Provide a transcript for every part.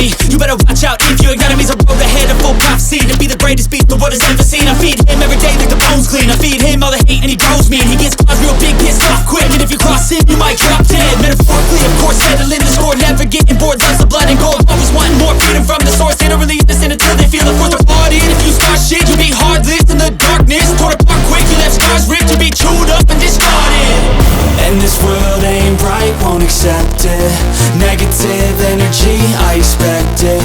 me. You better watch out if your enemy's a road ahead of full prophecy to be the greatest beast the world has ever seen. I feed him every day like the bones clean. I feed him all the hate and he grows me, and he gets claws real big, pissed off quick. And if you cross him, you might drop dead. Metaphorically, of course, settling the score, never getting bored. Loves of blood and gore, always wanting more freedom from the source. They don't really understand until they feel the force applauded. If you start shit, you be heartless in the darkness. Torn apart quick, you left scars ripped, you be chewed up and discarded. And this world ain't right, won't accept it. Negative energy, I expect it.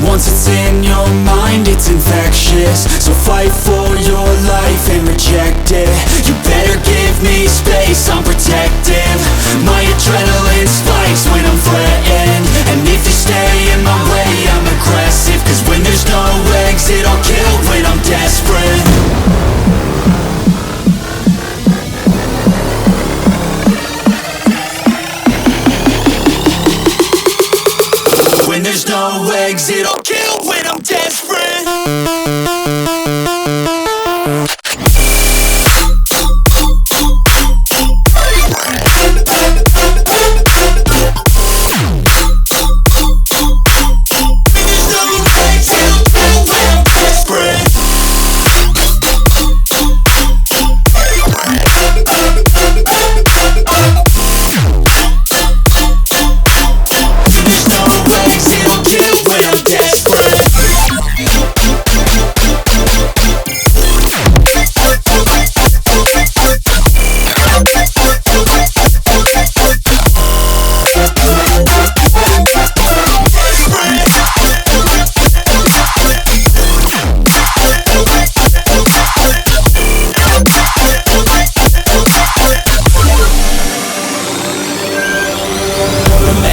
Once it's in your mind, it's infectious. So fight for your life and reject it. You better give me space, I'm protective. My adrenaline spikes when I'm threatened. And if you stay in my way, I'm aggressive. Cause when there's no exit, I'll kill when I'm desperate. When there's no exit, I'll kill when I'm desperate.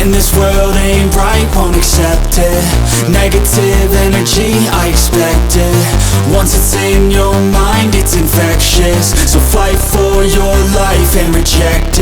And this world ain't right, won't accept it. Negative energy, I expect it. Once it's in your mind, it's infectious. So fight for your life and reject